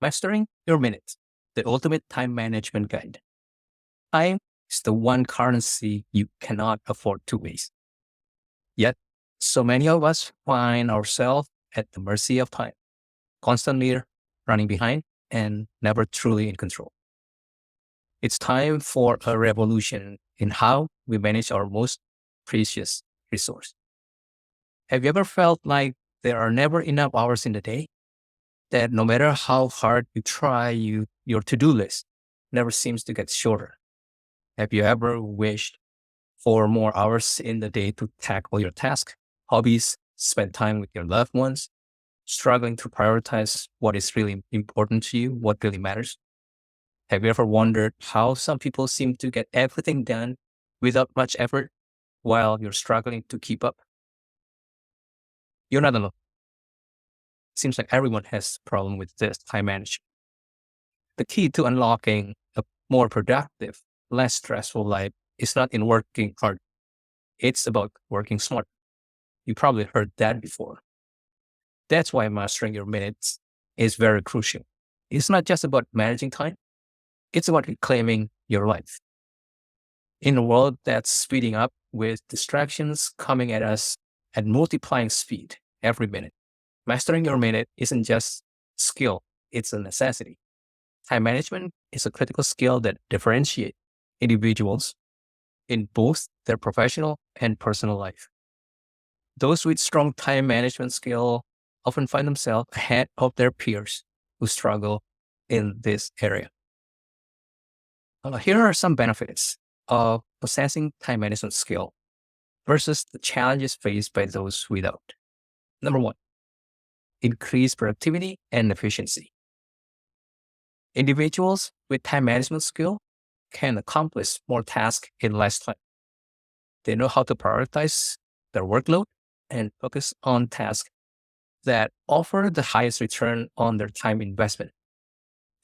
Mastering Your Minutes, the ultimate time management guide. Time is the one currency you cannot afford to waste. Yet, so many of us find ourselves at the mercy of time, constantly running behind and never truly in control. It's time for a revolution in how we manage our most precious resource. Have you ever felt like there are never enough hours in the day? That no matter how hard you try, your to-do list never seems to get shorter. Have you ever wished for more hours in the day to tackle your tasks, hobbies, spend time with your loved ones, struggling to prioritize what is really important to you, what really matters? Have you ever wondered how some people seem to get everything done without much effort while you're struggling to keep up? You're not alone. Seems like everyone has a problem with this time management. The key to unlocking a more productive, less stressful life is not in working hard. It's about working smart. You probably heard that before. That's why mastering your minutes is very crucial. It's not just about managing time. It's about reclaiming your life. In a world that's speeding up with distractions coming at us at multiplying speed every minute, mastering your minute isn't just skill, it's a necessity. Time management is a critical skill that differentiates individuals in both their professional and personal life. Those with strong time management skill often find themselves ahead of their peers who struggle in this area. Here are some benefits of possessing time management skill versus the challenges faced by those without. Number one, increase productivity and efficiency. Individuals with time management skill can accomplish more tasks in less time. They know how to prioritize their workload and focus on tasks that offer the highest return on their time investment.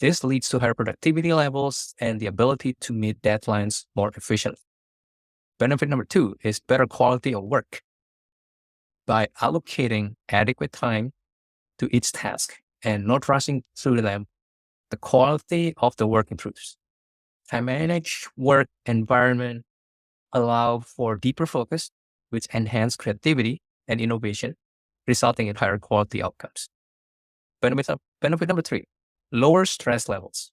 This leads to higher productivity levels and the ability to meet deadlines more efficiently. Benefit number two is better quality of work. By allocating adequate time to each task and not rushing through them, the quality of the work improves. Time managed work environment allow for deeper focus, which enhance creativity and innovation, resulting in higher quality outcomes. Benefit number three, lower stress levels.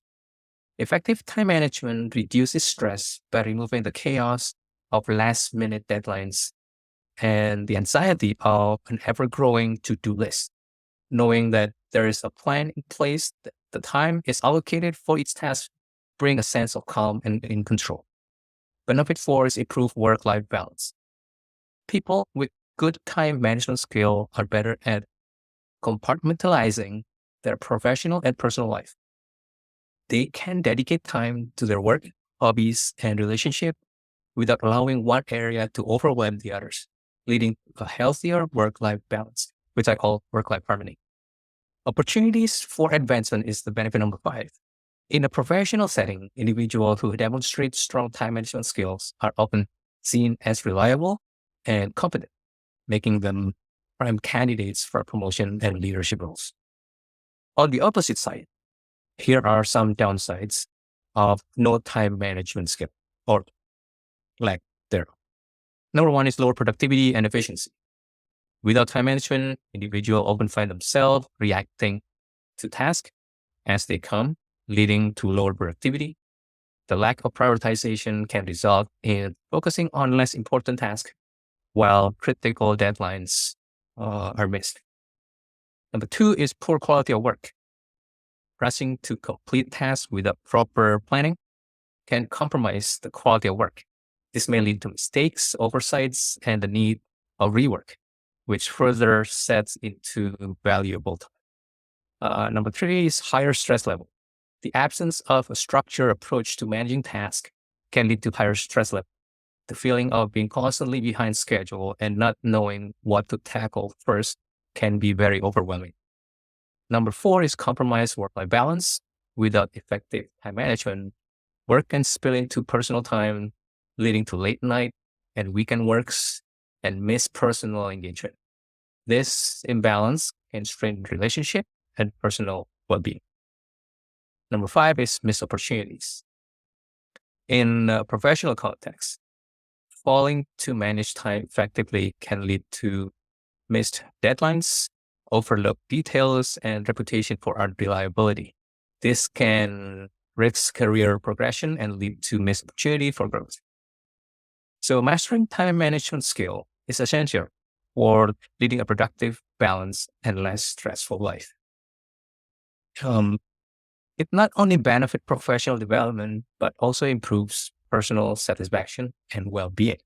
Effective time management reduces stress by removing the chaos of last-minute deadlines and the anxiety of an ever-growing to-do list. Knowing that there is a plan in place, that the time is allocated for each task, bring a sense of calm and in control. Benefit four is improved work-life balance. People with good time management skill are better at compartmentalizing their professional and personal life. They can dedicate time to their work, hobbies, and relationship without allowing one area to overwhelm the others, leading to a healthier work-life balance, which I call work-life harmony. Opportunities for advancement is the benefit number five. In a professional setting, individuals who demonstrate strong time management skills are often seen as reliable and competent, making them prime candidates for promotion and leadership roles. On the opposite side, here are some downsides of no time management skill or lack thereof. Number one is lower productivity and efficiency. Without time management, individuals often find themselves reacting to tasks as they come, leading to lower productivity. The lack of prioritization can result in focusing on less important tasks while critical deadlines are missed. Number two is poor quality of work. Rushing to complete tasks without proper planning can compromise the quality of work. This may lead to mistakes, oversights, and the need of rework, which further sets into valuable time. Number three is higher stress level. The absence of a structured approach to managing tasks can lead to higher stress level. The feeling of being constantly behind schedule and not knowing what to tackle first can be very overwhelming. Number four is compromised work-life balance. Without effective time management, work can spill into personal time, leading to late night and weekend works and missed personal engagement. This imbalance can strain relationship and personal well-being. Number 5 is missed opportunities. In a professional context, failing to manage time effectively can lead to missed deadlines, overlooked details, and reputation for unreliability. This can risk career progression and lead to missed opportunity for growth. So mastering time management skill is essential for leading a productive, balanced, and less stressful life. It not only benefits professional development, but also improves personal satisfaction and well-being.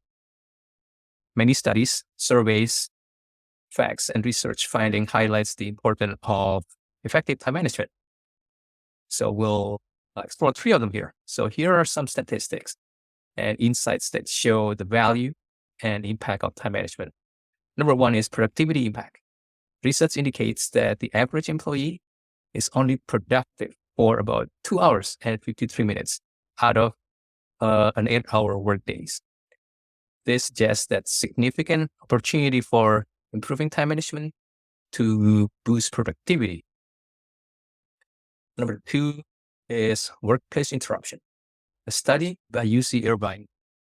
Many studies, surveys, facts, and research finding highlights the importance of effective time management. So we'll explore 3 of them here. So here are some statistics and insights that show the value and impact of time management. Number 1 is productivity impact. Research indicates that the average employee is only productive for about 2 hours and 53 minutes out of an 8-hour workdays. This suggests that significant opportunity for improving time management to boost productivity. Number 2 is workplace interruption. A study by UC Irvine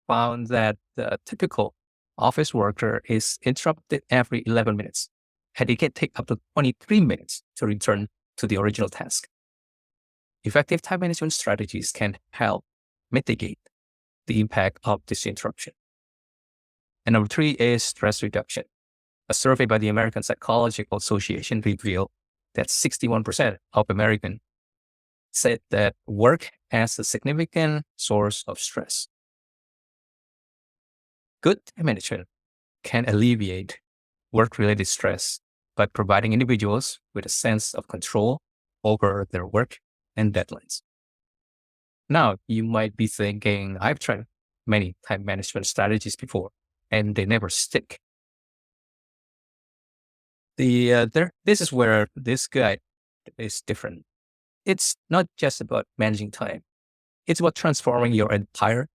found that the typical office worker is interrupted every 11 minutes, and it can take up to 23 minutes to return to the original task. Effective time management strategies can help mitigate the impact of this interruption. And number 3 is stress reduction. A survey by the American Psychological Association revealed that 61% of Americans said that work as a significant source of stress. Good time management can alleviate work-related stress by providing individuals with a sense of control over their work and deadlines. Now, you might be thinking, I've tried many time management strategies before, and they never stick. This is where this guide is different. It's not just about managing time. It's about transforming your entire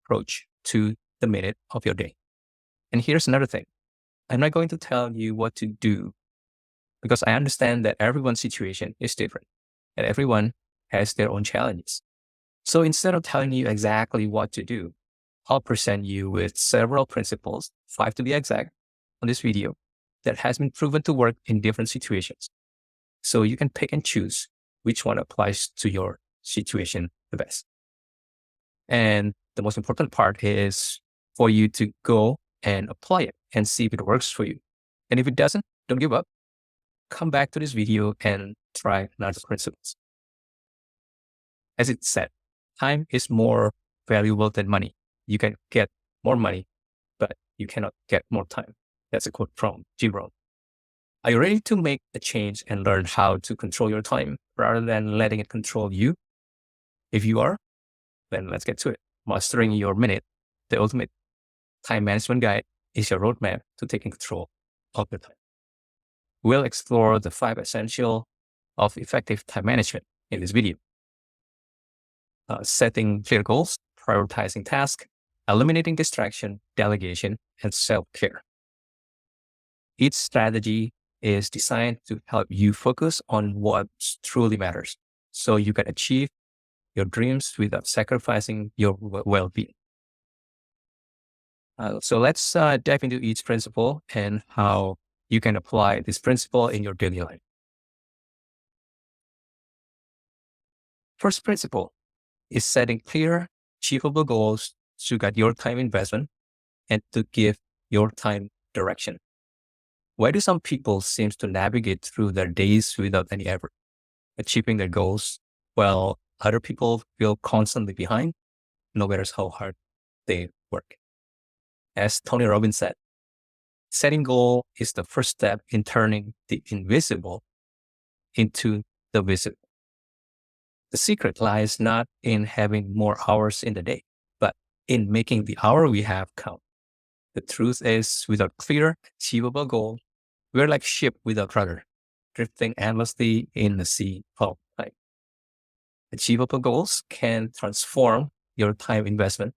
approach to the minute of your day. And here's another thing. I'm not going to tell you what to do because I understand that everyone's situation is different and everyone has their own challenges. So instead of telling you exactly what to do, I'll present you with several principles, 5 to be exact, on this video that has been proven to work in different situations. So you can pick and choose which one applies to your situation the best. And the most important part is for you to go and apply it and see if it works for you. And if it doesn't, don't give up. Come back to this video and try another principles. As it said, time is more valuable than money. You can get more money, but you cannot get more time. That's a quote from Jim Rohn. Are you ready to make a change and learn how to control your time rather than letting it control you? If you are, then let's get to it. Mastering Your Minute, the ultimate time management guide, is your roadmap to taking control of your time. We'll explore the 5 essentials of effective time management in this video. Setting clear goals, prioritizing tasks, eliminating distraction, delegation, and self-care. Each strategy is designed to help you focus on what truly matters so you can achieve your dreams without sacrificing your well-being. So let's dive into each principle and how you can apply this principle in your daily life. First principle is setting clear, achievable goals to guide your time investment and to give your time direction. Why do some people seem to navigate through their days without any effort, achieving their goals, while other people feel constantly behind, no matter how hard they work? As Tony Robbins said, setting goal is the first step in turning the invisible into the visible. The secret lies not in having more hours in the day, but in making the hour we have count. The truth is, without clear, achievable goals, we're like ship without rudder, drifting endlessly in the sea of time. Achievable goals can transform your time investment,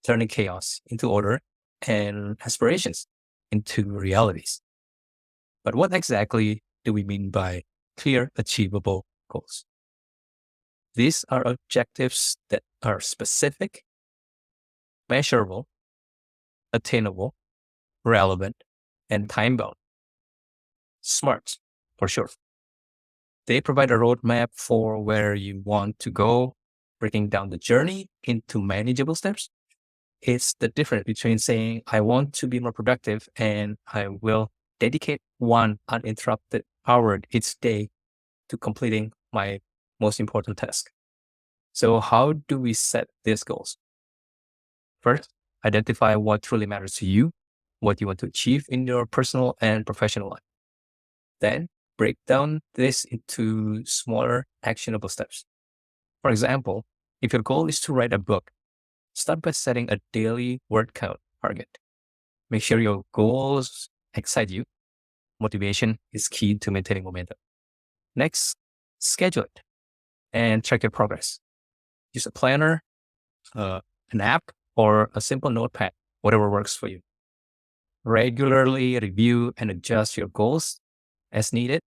turning chaos into order and aspirations into realities. But what exactly do we mean by clear, achievable goals? These are objectives that are specific, measurable, attainable, relevant, and time-bound. SMART, for sure. They provide a roadmap for where you want to go, breaking down the journey into manageable steps. It's the difference between saying, I want to be more productive and I will dedicate one uninterrupted hour each day to completing my most important task. So how do we set these goals? First, identify what truly matters to you, what you want to achieve in your personal and professional life. Then break down this into smaller actionable steps. For example, if your goal is to write a book, start by setting a daily word count target. Make sure your goals excite you. Motivation is key to maintaining momentum. Next, schedule it and track your progress. Use a planner, an app, or a simple notepad, whatever works for you. Regularly review and adjust your goals as needed.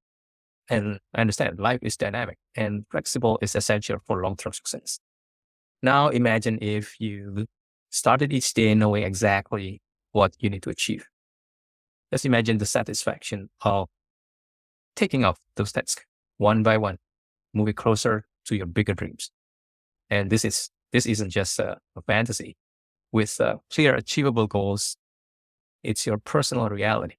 And I understand life is dynamic and flexible is essential for long-term success. Now imagine if you started each day knowing exactly what you need to achieve. Just imagine the satisfaction of taking off those tasks one by one, moving closer to your bigger dreams. And this isn't just a fantasy. With clear, achievable goals, it's your personal reality.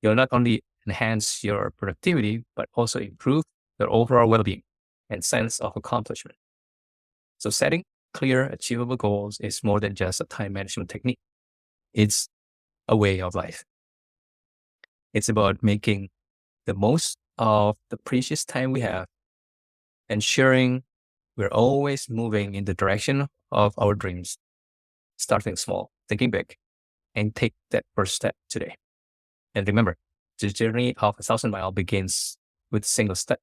You'll not only enhance your productivity, but also improve your overall well-being and sense of accomplishment. So setting clear, achievable goals is more than just a time management technique. It's a way of life. It's about making the most of the precious time we have, ensuring we're always moving in the direction of our dreams, starting small, thinking big, and take that first step today. And remember, the journey of 1,000 miles begins with a single step.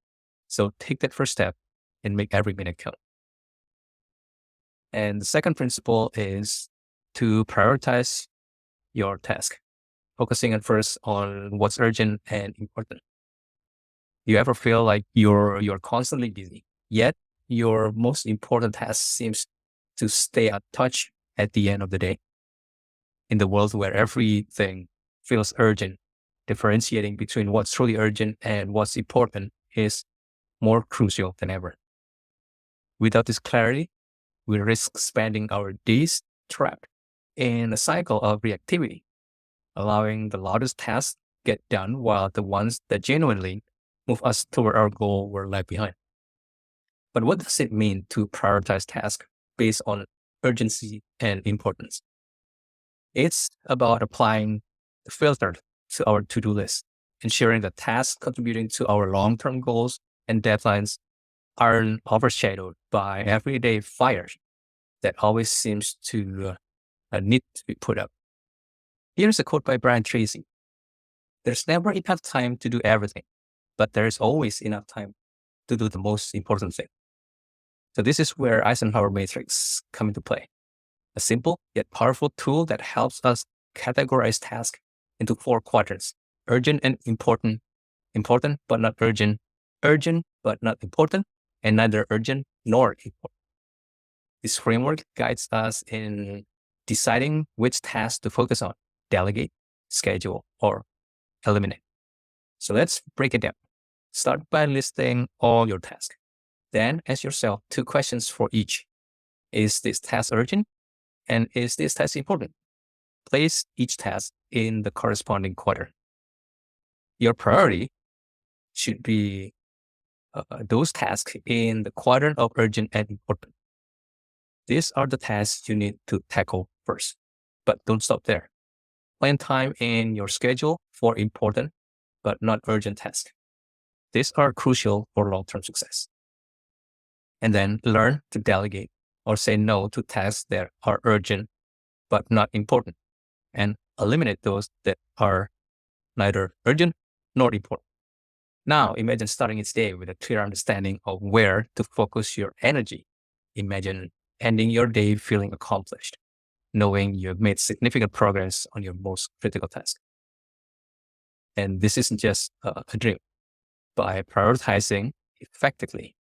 So take that first step and make every minute count. And the second principle is to prioritize your task, focusing at first on what's urgent and important. You ever feel like you're constantly busy, yet your most important task seems to stay untouched at the end of the day? In the world where everything feels urgent, differentiating between what's truly urgent and what's important is more crucial than ever. Without this clarity, we risk spending our days trapped in a cycle of reactivity, allowing the loudest tasks get done while the ones that genuinely move us toward our goal were left behind. But what does it mean to prioritize tasks based on urgency and importance? It's about applying the filter to our to-do list, ensuring that tasks contributing to our long-term goals and deadlines aren't overshadowed by everyday fires that always seems to need to be put up. Here's a quote by Brian Tracy. There's never enough time to do everything, but there's always enough time to do the most important thing. So this is where Eisenhower Matrix come into play. A simple yet powerful tool that helps us categorize tasks into 4 quadrants: urgent and important, important but not urgent, urgent but not important, and neither urgent nor important. This framework guides us in deciding which tasks to focus on, delegate, schedule, or eliminate. So let's break it down. Start by listing all your tasks. Then ask yourself 2 questions for each. Is this task urgent? And is this task important? Place each task in the corresponding quadrant. Your priority should be those tasks in the quadrant of urgent and important. These are the tasks you need to tackle first, but don't stop there. Plan time in your schedule for important but not urgent tasks. These are crucial for long-term success. And then learn to delegate or say no to tasks that are urgent but not important, and eliminate those that are neither urgent nor important. Now, imagine starting each day with a clear understanding of where to focus your energy. Imagine ending your day feeling accomplished, knowing you have made significant progress on your most critical task. And this isn't just a dream. By prioritizing effectively,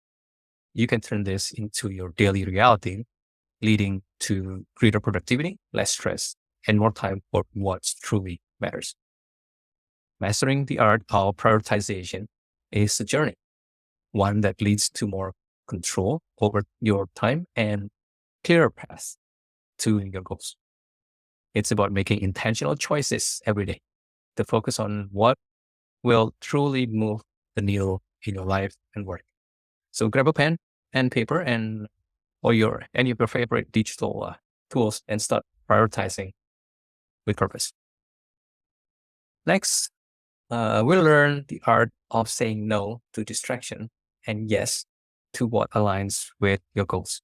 you can turn this into your daily reality, leading to greater productivity, less stress, and more time for what truly matters. Mastering the art of prioritization is a journey, one that leads to more control over your time and clearer paths to your goals. It's about making intentional choices every day to focus on what will truly move the needle in your life and work. So grab a pen and paper or any of your favorite digital tools and start prioritizing with purpose. Next, we'll learn the art of saying no to distraction and yes to what aligns with your goals.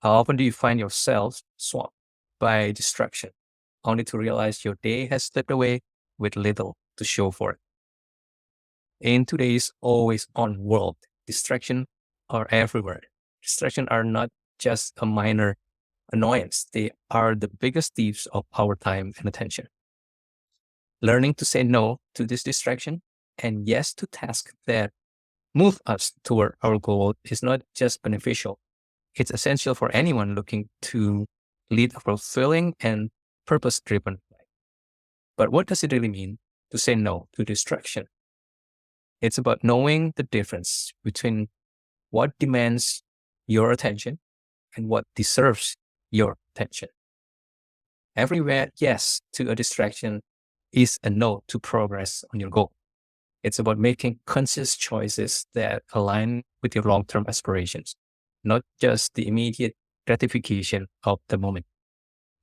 How often do you find yourself swamped by distraction, only to realize your day has slipped away with little to show for it? In today's always-on world, distractions are everywhere. Distractions are not just a minor annoyance. They are the biggest thieves of our time and attention. Learning to say no to this distraction and yes to tasks that move us toward our goal is not just beneficial. It's essential for anyone looking to lead a fulfilling and purpose-driven life. But what does it really mean to say no to distraction? It's about knowing the difference between what demands your attention and what deserves your attention. Every yes to a distraction is a no to progress on your goal. It's about making conscious choices that align with your long-term aspirations, not just the immediate gratification of the moment.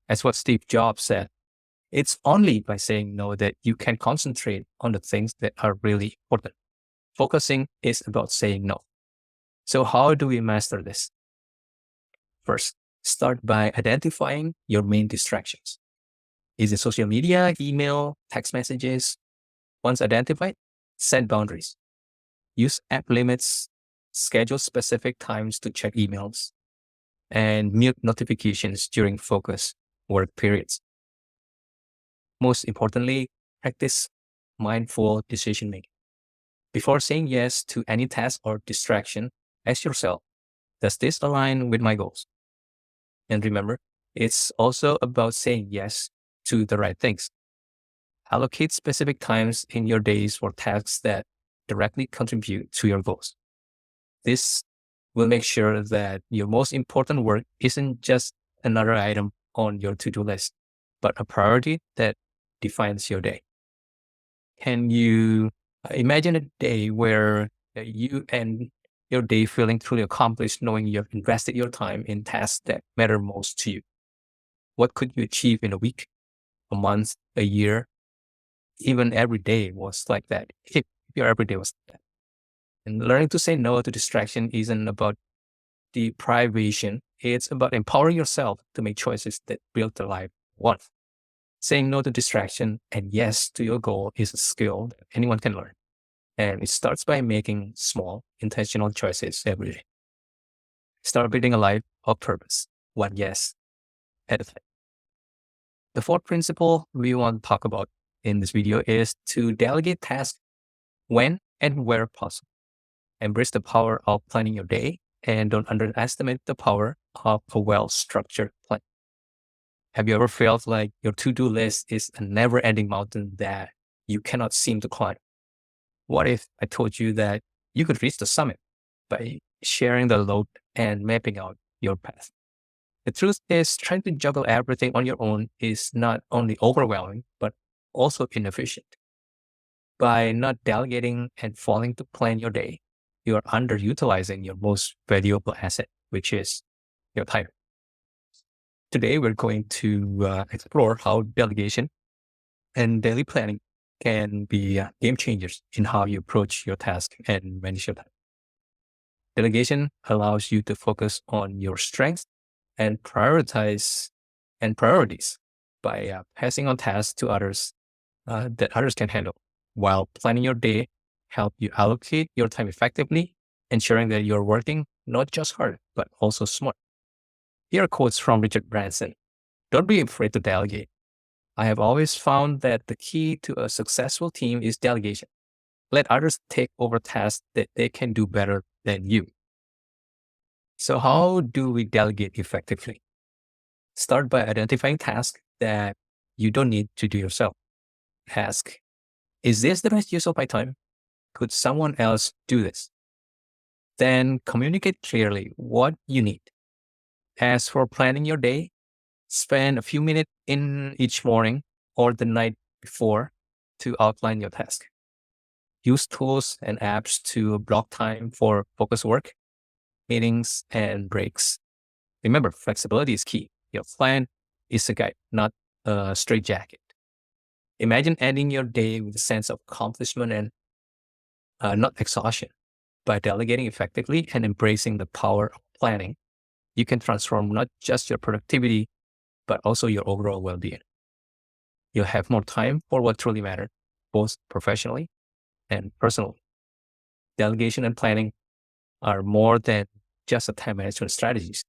As what Steve Jobs said, it's only by saying no that you can concentrate on the things that are really important. Focusing is about saying no. So how do we master this? First, start by identifying your main distractions. Is it social media, email, text messages? Once identified, set boundaries. Use app limits, schedule specific times to check emails, and mute notifications during focus work periods. Most importantly, practice mindful decision making. Before saying yes to any task or distraction, ask yourself, does this align with my goals? And remember, it's also about saying yes to the right things. Allocate specific times in your days for tasks that directly contribute to your goals. This will make sure that your most important work isn't just another item on your to-do list, but a priority that defines your day. Can you imagine a day where you end your day feeling truly accomplished, knowing you have invested your time in tasks that matter most to you? What could you achieve in a week, a month, a year? Even every day was like that. If your every day was like that. And learning to say no to distraction isn't about deprivation. It's about empowering yourself to make choices that build the life you want. Saying no to distraction and yes to your goal is a skill that anyone can learn. And it starts by making small, intentional choices every day. Start building a life of purpose, one yes at a time. The fourth principle we want to talk about in this video is to delegate tasks when and where possible. Embrace the power of planning your day and don't underestimate the power of a well-structured plan. Have you ever felt like your to-do list is a never-ending mountain that you cannot seem to climb? What if I told you that you could reach the summit by sharing the load and mapping out your path? The truth is, trying to juggle everything on your own is not only overwhelming, but also inefficient. By not delegating and falling to plan your day, you are underutilizing your most valuable asset, which is your time. Today, we're going to explore how delegation and daily planning can be game changers in how you approach your task and manage your time. Delegation allows you to focus on your strengths and priorities by passing on tasks to others that others can handle, while planning your day help you allocate your time effectively, ensuring that you're working not just hard, but also smart. Here are quotes from Richard Branson. Don't be afraid to delegate. I have always found that the key to a successful team is delegation. Let others take over tasks that they can do better than you. So how do we delegate effectively? Start by identifying tasks that you don't need to do yourself. Ask, is this the best use of my time? Could someone else do this? Then communicate clearly what you need. As for planning your day, spend a few minutes in each morning or the night before to outline your task. Use tools and apps to block time for focus work, meetings, and breaks. Remember, flexibility is key. Your plan is a guide, not a straitjacket. Imagine ending your day with a sense of accomplishment and not exhaustion. By delegating effectively and embracing the power of planning, you can transform not just your productivity, but also your overall well-being. You'll have more time for what truly matters, both professionally and personally. Delegation and planning are more than just a time management strategies.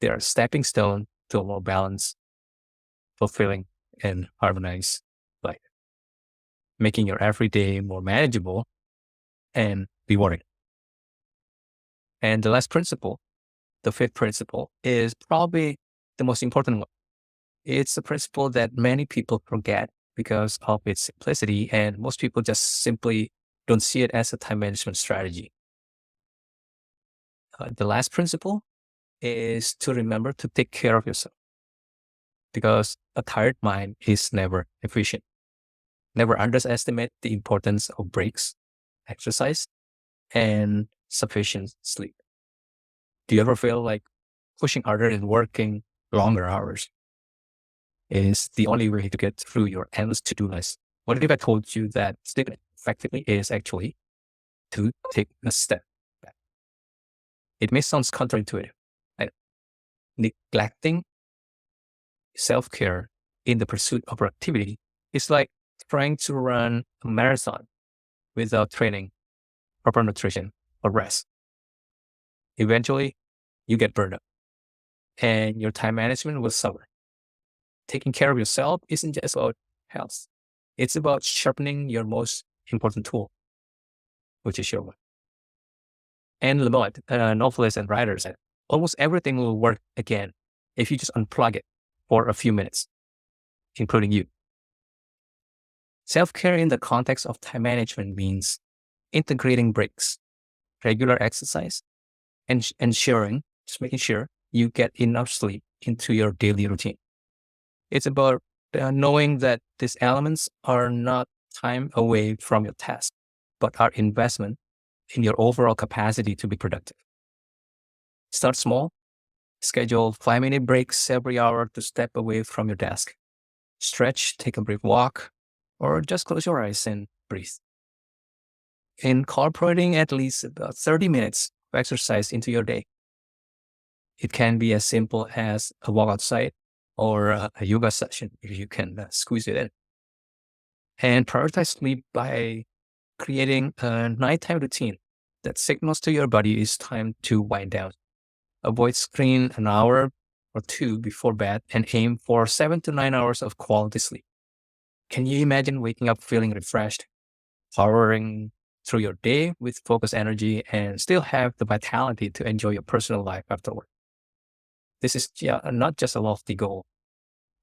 They are a stepping stone to a more balanced, fulfilling, and harmonized life, making your everyday more manageable and rewarding. And the last principle, the fifth principle, is probably the most important one. It's a principle that many people forget because of its simplicity, and most people just simply don't see it as a time management strategy. The last principle is to remember to take care of yourself, because a tired mind is never efficient. Never underestimate the importance of breaks, exercise, and sufficient sleep. Do you ever feel like pushing harder and working longer hours is the only way to get through your endless to-do list? What if I told you that sleeping effectively is actually to take a step back? It may sound counterintuitive. Like neglecting self-care in the pursuit of productivity is like trying to run a marathon without training, proper nutrition, or rest. Eventually, you get burned out and your time management will suffer. Taking care of yourself isn't just about health. It's about sharpening your most important tool, which is your mind. And Lamont, novelist and writer, said, almost everything will work again if you just unplug it for a few minutes, including you. Self-care in the context of time management means integrating breaks, regular exercise, and just making sure you get enough sleep into your daily routine. It's about knowing that these elements are not time away from your task, but are investment in your overall capacity to be productive. Start small. Schedule 5-minute breaks every hour to step away from your desk. Stretch, take a brief walk, or just close your eyes and breathe. Incorporating at least about 30 minutes of exercise into your day. It can be as simple as a walk outside or a yoga session if you can squeeze it in. And prioritize sleep by creating a nighttime routine that signals to your body it's time to wind down. Avoid screen an hour or two before bed and aim for 7 to 9 hours of quality sleep. Can you imagine waking up feeling refreshed, powering through your day with focused energy, and still have the vitality to enjoy your personal life afterward? This is not just a lofty goal.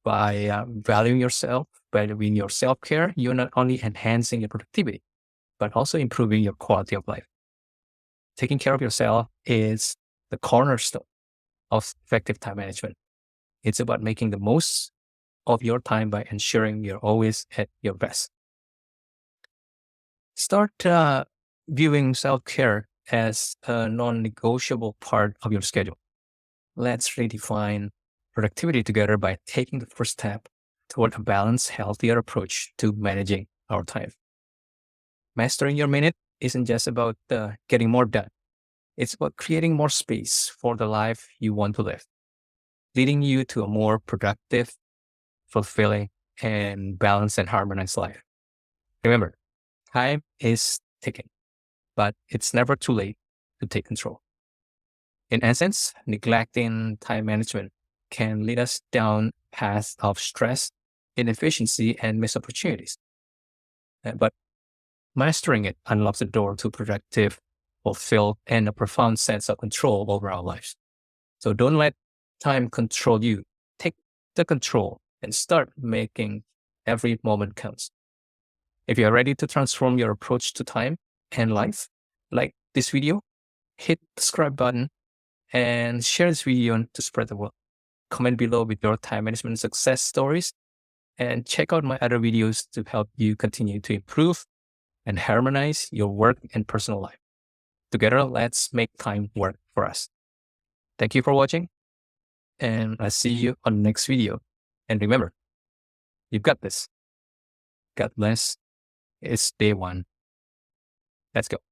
By valuing yourself, by doing your self-care, you're not only enhancing your productivity, but also improving your quality of life. Taking care of yourself is the cornerstone of effective time management. It's about making the most of your time by ensuring you're always at your best. Start viewing self-care as a non-negotiable part of your schedule. Let's redefine productivity together by taking the first step toward a balanced, healthier approach to managing our time. Mastering your minute isn't just about getting more done. It's about creating more space for the life you want to live, leading you to a more productive, fulfilling, and balanced and harmonized life. Remember, time is ticking, but it's never too late to take control. In essence, neglecting time management can lead us down a path of stress, inefficiency, and missed opportunities. But mastering it unlocks the door to productive, fulfilled, and a profound sense of control over our lives. So don't let time control you. Take the control and start making every moment counts. If you are ready to transform your approach to time and life, like this video, hit the subscribe button and share this video to spread the word. Comment below with your time management success stories and check out my other videos to help you continue to improve and harmonize your work and personal life. Together, let's make time work for us. Thank you for watching, and I'll see you on the next video. And remember, you've got this. God bless. It's day one. Let's go.